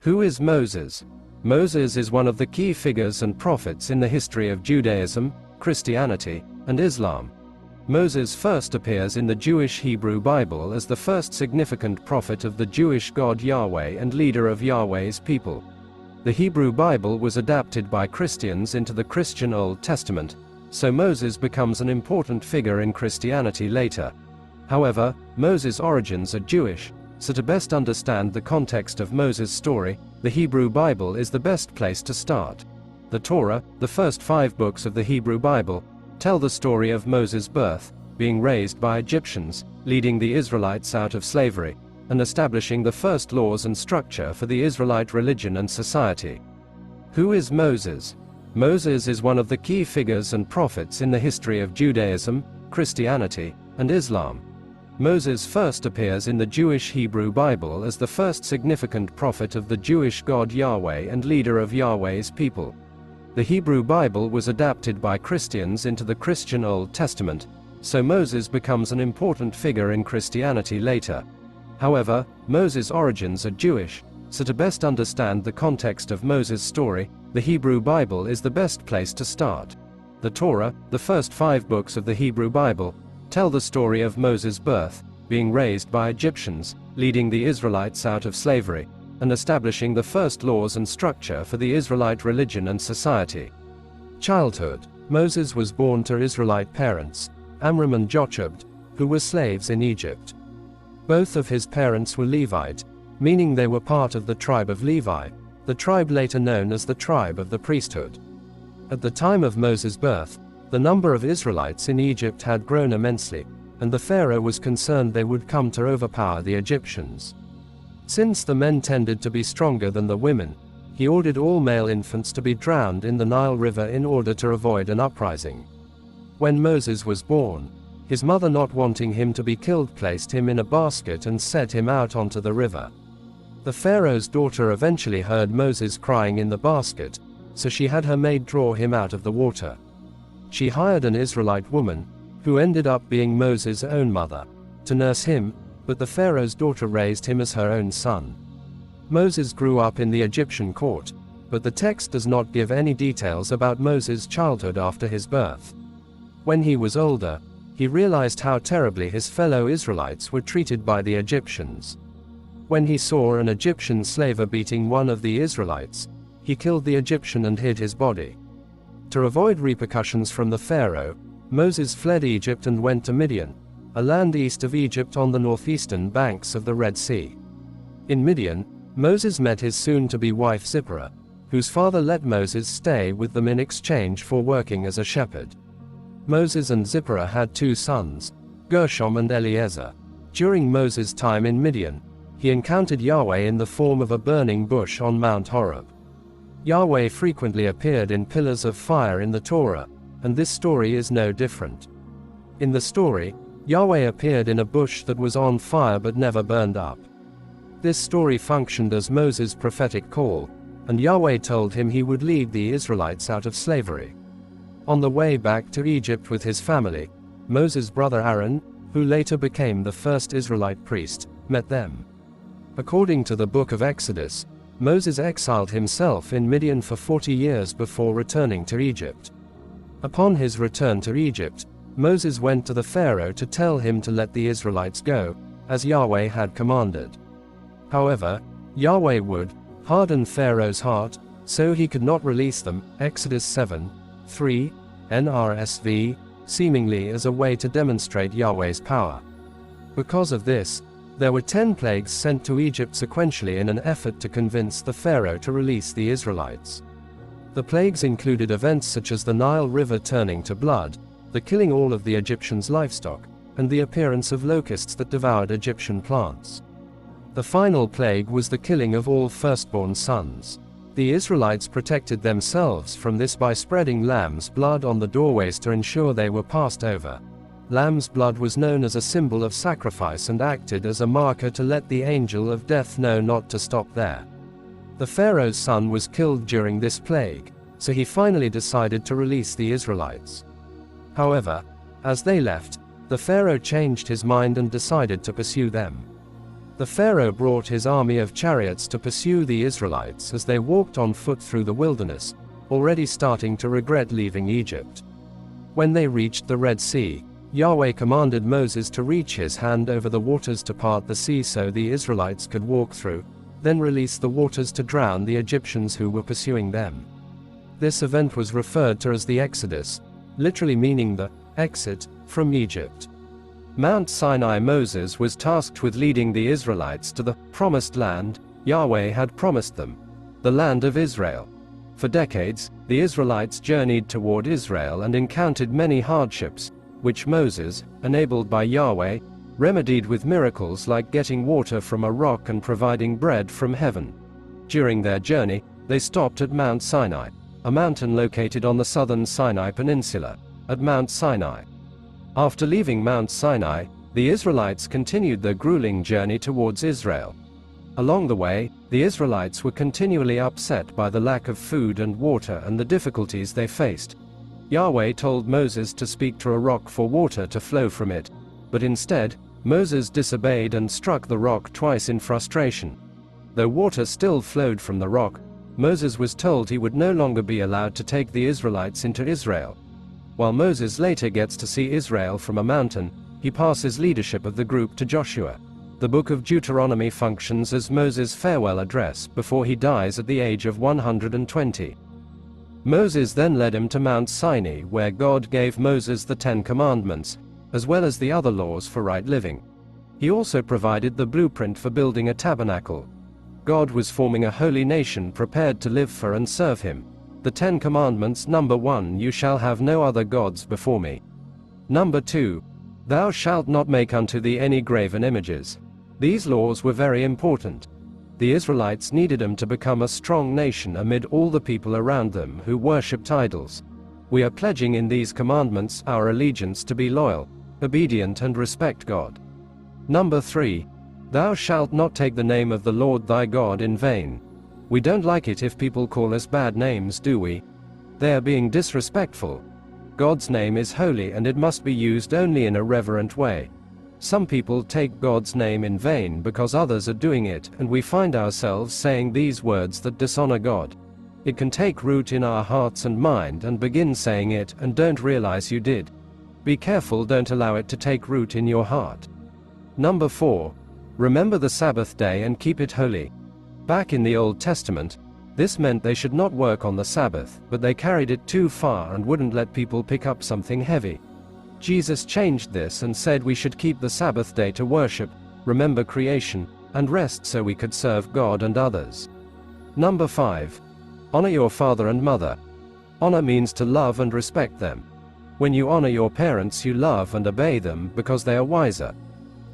Who is Moses? Moses is one of the key figures and prophets in the history of Judaism, Christianity, and Islam. Moses first appears in the Jewish Hebrew Bible as the first significant prophet of the Jewish God Yahweh and leader of Yahweh's people. The Hebrew Bible was adapted by Christians into the Christian Old Testament, so Moses becomes an important figure in Christianity later. However, Moses' origins are Jewish, so to best understand the context of Moses' story, the Hebrew Bible is the best place to start. The Torah, the first 5 books of the Hebrew Bible, tell the story of Moses' birth, being raised by Egyptians, leading the Israelites out of slavery, and establishing the first laws and structure for the Israelite religion and society. Who is Moses? Moses is one of the key figures and prophets in the history of Judaism, Christianity, and Islam. Moses first appears in the Jewish Hebrew Bible as the first significant prophet of the Jewish God Yahweh and leader of Yahweh's people. The Hebrew Bible was adapted by Christians into the Christian Old Testament, so Moses becomes an important figure in Christianity later. However, Moses' origins are Jewish, so to best understand the context of Moses' story, the Hebrew Bible is the best place to start. The Torah, the first 5 books of the Hebrew Bible, tell the story of Moses' birth, being raised by Egyptians, leading the Israelites out of slavery, and establishing the first laws and structure for the Israelite religion and society. Childhood. Moses was born to Israelite parents, Amram and Jochebed, who were slaves in Egypt. Both of his parents were Levite, meaning they were part of the tribe of Levi, the tribe later known as the tribe of the priesthood. At the time of Moses' birth, the number of Israelites in Egypt had grown immensely, and the Pharaoh was concerned they would come to overpower the Egyptians. Since the men tended to be stronger than the women, he ordered all male infants to be drowned in the Nile River in order to avoid an uprising. When Moses was born, his mother, not wanting him to be killed, placed him in a basket and set him out onto the river. The Pharaoh's daughter eventually heard Moses crying in the basket, so she had her maid draw him out of the water. She hired an Israelite woman, who ended up being Moses' own mother, to nurse him, but the Pharaoh's daughter raised him as her own son. Moses grew up in the Egyptian court, but the text does not give any details about Moses' childhood after his birth. When he was older, he realized how terribly his fellow Israelites were treated by the Egyptians. When he saw an Egyptian slaver beating one of the Israelites, he killed the Egyptian and hid his body. To avoid repercussions from the Pharaoh, Moses fled Egypt and went to Midian, a land east of Egypt on the northeastern banks of the Red Sea. In Midian, Moses met his soon-to-be wife Zipporah, whose father let Moses stay with them in exchange for working as a shepherd. Moses and Zipporah had 2 sons, Gershom and Eliezer. During Moses' time in Midian, he encountered Yahweh in the form of a burning bush on Mount Horeb. Yahweh frequently appeared in pillars of fire in the Torah, and this story is no different. In the story, Yahweh appeared in a bush that was on fire but never burned up. This story functioned as Moses' prophetic call, and Yahweh told him he would lead the Israelites out of slavery. On the way back to Egypt with his family, Moses' brother Aaron, who later became the first Israelite priest, met them. According to the book of Exodus, Moses exiled himself in Midian for 40 years before returning to Egypt. Upon his return to Egypt, Moses went to the Pharaoh to tell him to let the Israelites go, as Yahweh had commanded. However, Yahweh would harden Pharaoh's heart, so he could not release them, Exodus 7:3, NRSV, seemingly as a way to demonstrate Yahweh's power. Because of this, there were 10 plagues sent to Egypt sequentially in an effort to convince the Pharaoh to release the Israelites. The plagues included events such as the Nile River turning to blood, the killing all of the Egyptians' livestock, and the appearance of locusts that devoured Egyptian plants. The final plague was the killing of all firstborn sons. The Israelites protected themselves from this by spreading lamb's blood on the doorways to ensure they were passed over. Lamb's blood was known as a symbol of sacrifice and acted as a marker to let the angel of death know not to stop there. The Pharaoh's son was killed during this plague, so he finally decided to release the Israelites. However, as they left, The Pharaoh changed his mind and decided to pursue them. The Pharaoh brought his army of chariots to pursue the Israelites as they walked on foot through the wilderness, already starting to regret leaving Egypt. When they reached the Red Sea, Yahweh commanded Moses to reach his hand over the waters to part the sea so the Israelites could walk through, then release the waters to drown the Egyptians who were pursuing them. This event was referred to as the Exodus, literally meaning the exit from Egypt. Mount Sinai. Moses was tasked with leading the Israelites to the promised land Yahweh had promised them, the land of Israel. For decades, the Israelites journeyed toward Israel and encountered many hardships, which Moses, enabled by Yahweh, remedied with miracles like getting water from a rock and providing bread from heaven. During their journey, they stopped at Mount Sinai, a mountain located on the southern Sinai Peninsula. At Mount Sinai. After leaving Mount Sinai, the Israelites continued their grueling journey towards Israel. Along the way, the Israelites were continually upset by the lack of food and water and the difficulties they faced. Yahweh told Moses to speak to a rock for water to flow from it, but instead, Moses disobeyed and struck the rock twice in frustration. Though water still flowed from the rock, Moses was told he would no longer be allowed to take the Israelites into Israel. While Moses later gets to see Israel from a mountain, he passes leadership of the group to Joshua. The book of Deuteronomy functions as Moses' farewell address before he dies at the age of 120. Moses then led him to Mount Sinai, where God gave Moses the 10 Commandments, as well as the other laws for right living. He also provided the blueprint for building a tabernacle. God was forming a holy nation prepared to live for and serve him. The 10 Commandments. Number 1, you shall have no other gods before me. Number 2, thou shalt not make unto thee any graven images. These laws were very important. The Israelites needed them to become a strong nation amid all the people around them who worshipped idols. We are pledging in these commandments our allegiance to be loyal, obedient and respect God. Number 3, thou shalt not take the name of the Lord thy God in vain. We don't like it if people call us bad names, do we? They are being disrespectful. God's name is holy and it must be used only in a reverent way. Some people take God's name in vain because others are doing it, and we find ourselves saying these words that dishonor God. It can take root in our hearts and mind and begin saying it and don't realize you did. Be careful, don't allow it to take root in your heart. Number 4, remember the Sabbath day and keep it holy. Back in the Old Testament, this meant they should not work on the Sabbath, but they carried it too far and wouldn't let people pick up something heavy. Jesus changed this and said we should keep the Sabbath day to worship, remember creation, and rest so we could serve God and others. Number 5, honor your father and mother. Honor means to love and respect them. When you honor your parents, you love and obey them because they are wiser.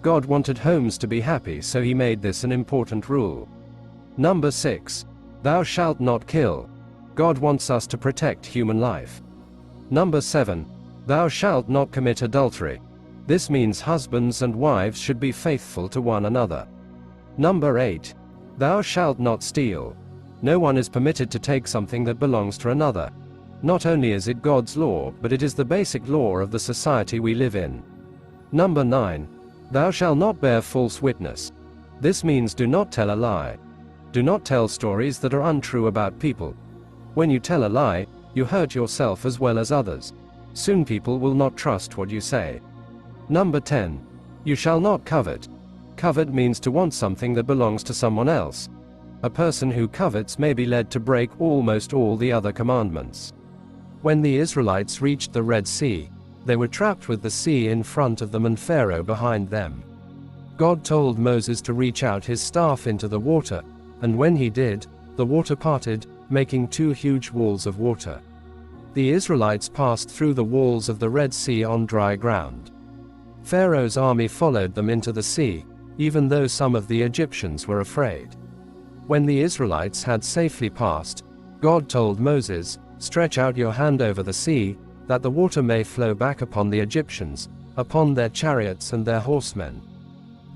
God wanted homes to be happy, so he made this an important rule. Number 6, thou shalt not kill. God wants us to protect human life. Number 7, thou shalt not commit adultery. This means husbands and wives should be faithful to one another. Number 8, thou shalt not steal. No one is permitted to take something that belongs to another. Not only is it God's law, but it is the basic law of the society we live in. Number 9, thou shalt not bear false witness. This means do not tell a lie. Do not tell stories that are untrue about people. When you tell a lie, you hurt yourself as well as others. Soon people will not trust what you say. Number 10, you shall not covet. Covet means to want something that belongs to someone else. A person who covets may be led to break almost all the other commandments. When the Israelites reached the Red Sea, they were trapped with the sea in front of them and Pharaoh behind them. God told Moses to reach out his staff into the water, and when he did, the water parted, making 2 huge walls of water. The Israelites passed through the walls of the Red Sea on dry ground. Pharaoh's army followed them into the sea, even though some of the Egyptians were afraid. When the Israelites had safely passed, God told Moses, stretch out your hand over the sea, that the water may flow back upon the Egyptians, upon their chariots and their horsemen.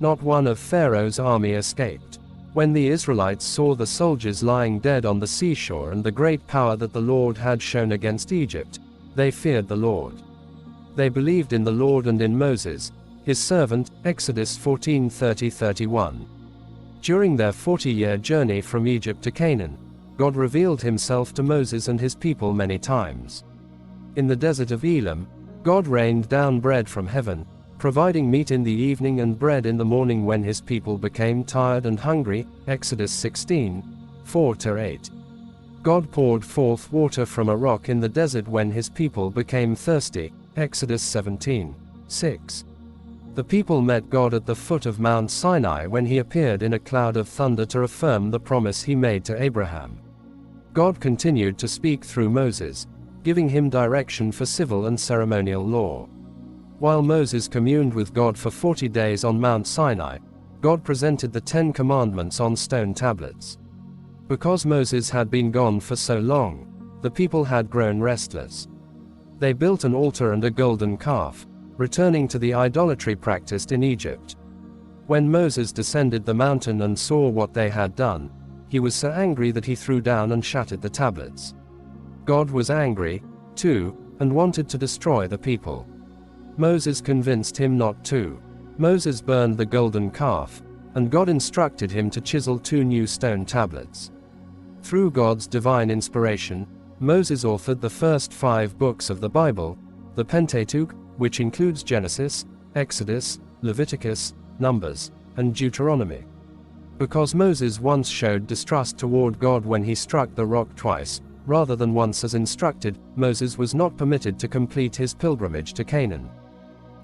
Not one of Pharaoh's army escaped. When the Israelites saw the soldiers lying dead on the seashore and the great power that the Lord had shown against Egypt, they feared the Lord. They believed in the Lord and in Moses, his servant, Exodus 14:30-31. During their 40-year journey from Egypt to Canaan, God revealed himself to Moses and his people many times. In the desert of Elim, God rained down bread from heaven, providing meat in the evening and bread in the morning when his people became tired and hungry, Exodus 16:4-8. God poured forth water from a rock in the desert when his people became thirsty, Exodus 17:6. The people met God at the foot of Mount Sinai when he appeared in a cloud of thunder to affirm the promise he made to Abraham. God continued to speak through Moses, giving him direction for civil and ceremonial law. While Moses communed with God for 40 days on Mount Sinai, God presented the 10 Commandments on stone tablets. Because Moses had been gone for so long, the people had grown restless. They built an altar and a golden calf, returning to the idolatry practiced in Egypt. When Moses descended the mountain and saw what they had done, he was so angry that he threw down and shattered the tablets. God was angry, too, and wanted to destroy the people. Moses convinced him not to. Moses burned the golden calf, and God instructed him to chisel 2 new stone tablets. Through God's divine inspiration, Moses authored the first 5 books of the Bible, the Pentateuch, which includes Genesis, Exodus, Leviticus, Numbers, and Deuteronomy. Because Moses once showed distrust toward God when he struck the rock twice, rather than once as instructed, Moses was not permitted to complete his pilgrimage to Canaan.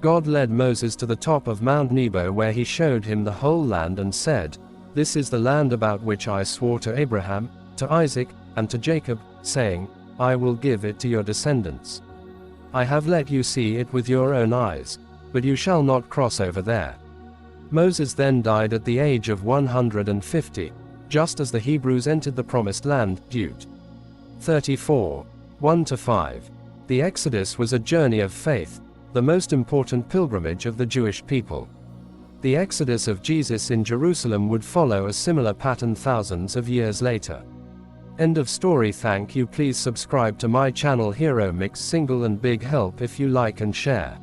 God led Moses to the top of Mount Nebo where he showed him the whole land and said, "This is the land about which I swore to Abraham, to Isaac, and to Jacob, saying, I will give it to your descendants. I have let you see it with your own eyes, but you shall not cross over there." Moses then died at the age of 150, just as the Hebrews entered the promised land, Deut. 34, 1-5. The Exodus was a journey of faith, the most important pilgrimage of the Jewish people. The Exodus of Jesus in Jerusalem would follow a similar pattern thousands of years later. End of story. Thank you. Please subscribe to my channel Hero Mix Single and Big Help if you like and share.